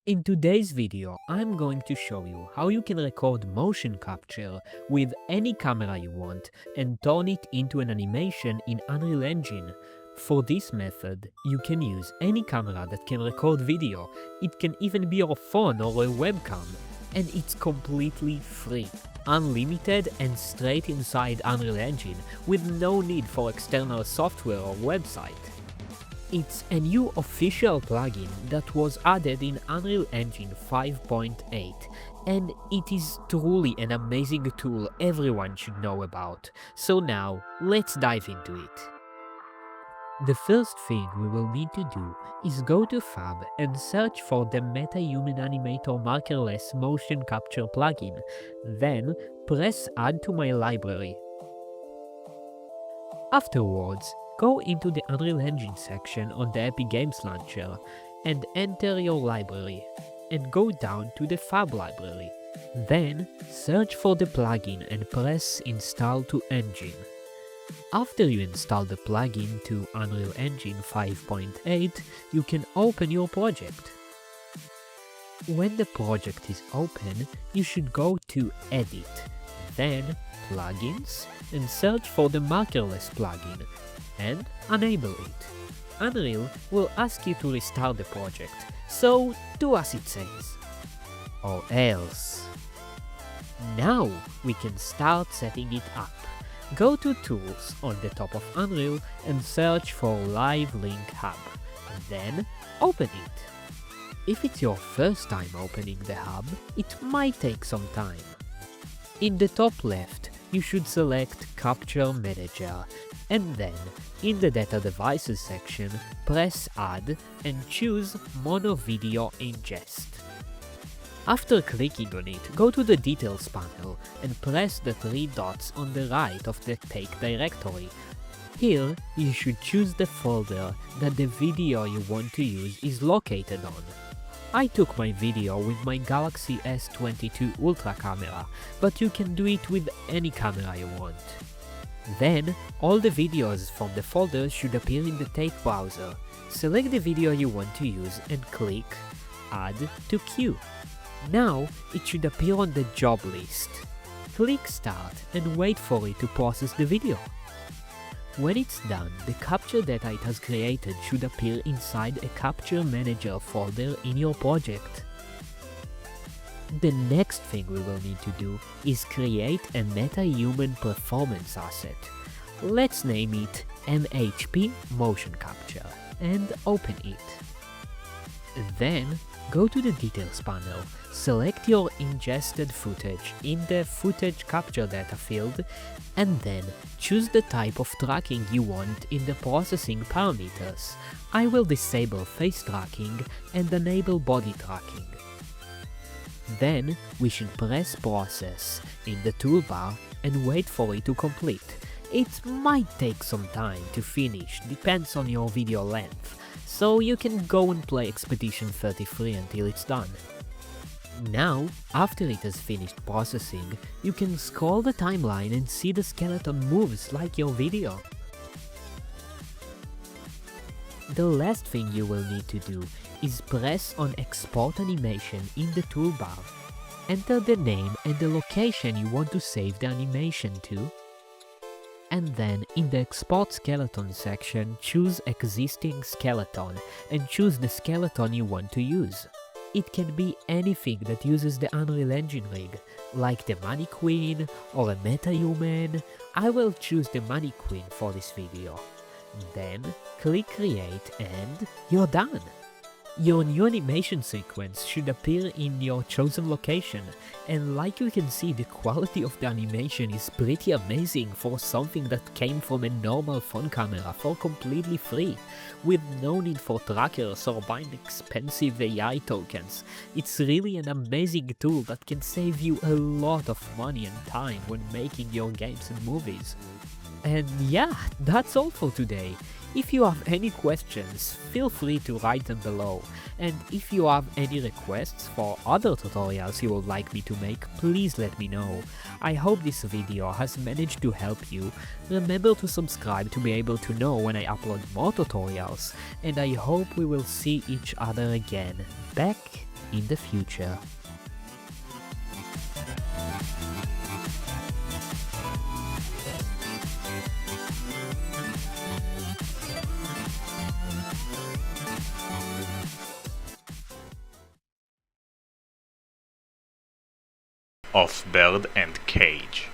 In today's video, I'm going to show you how you can record motion capture with any camera you want and turn it into an animation in Unreal Engine. For this method, you can use any camera that can record video. It can even be your phone or a webcam. And it's completely free, unlimited and straight inside Unreal Engine with no need for external software or website. It's a new official plugin that was added in Unreal Engine 5.8, and it is truly an amazing tool everyone should know about. So now, let's dive into it. The first thing we will need to do is go to Fab and search for the MetaHuman Animator Markerless motion capture plugin, then press Add to my library. Afterwards, go into the Unreal Engine section on the Epic Games Launcher and enter your library, and go down to the Fab library. Then, search for the plugin and press Install to Engine. After you install the plugin to Unreal Engine 5.8, you can open your project. When the project is open, you should go to Edit, then Plugins, and search for the Markerless plugin, and enable it. Unreal will ask you to restart the project, so do as it says. Or else. Now we can start setting it up. Go to Tools on the top of Unreal and search for Live Link Hub, then open it. If it's your first time opening the hub, it might take some time. In the top left, you should select Capture Manager, and then, in the Data Devices section, press Add and choose Mono Video Ingest. After clicking on it, go to the Details panel and press the three dots on the right of the Take directory. Here, you should choose the folder that the video you want to use is located on. I took my video with my Galaxy S22 Ultra camera, but you can do it with any camera you want. Then, all the videos from the folder should appear in the Take browser. Select the video you want to use and click Add to Queue. Now, it should appear on the job list. Click Start and wait for it to process the video. When it's done, the capture data it has created should appear inside a Capture Manager folder in your project. The next thing we will need to do is create a MetaHuman performance asset. Let's name it MHP Motion Capture and open it. Then, go to the Details panel, select your ingested footage in the Footage Capture Data field, and then choose the type of tracking you want in the processing parameters. I will disable face tracking and enable body tracking. Then, we should press Process in the toolbar and wait for it to complete. It might take some time to finish, depends on your video length, so you can go and play Expedition 33 until it's done. Now, after it has finished processing, you can scroll the timeline and see the skeleton moves like your video. The last thing you will need to do is press on Export Animation in the toolbar. Enter the name and the location you want to save the animation to, and then in the Export Skeleton section, choose Existing Skeleton and choose the skeleton you want to use. It can be anything that uses the Unreal Engine rig, like the Mannequin or a MetaHuman. I will choose the Mannequin for this video. Then, click Create and you're done! Your new animation sequence should appear in your chosen location, and like you can see, the quality of the animation is pretty amazing for something that came from a normal phone camera for completely free, with no need for trackers or buying expensive AI tokens. It's really an amazing tool that can save you a lot of money and time when making your games and movies. And yeah, that's all for today. If you have any questions, feel free to write them below, and if you have any requests for other tutorials you would like me to make, please let me know. I hope this video has managed to help you. Remember to subscribe to be able to know when I upload more tutorials, and I hope we will see each other again, back in the future. Of bird and cage.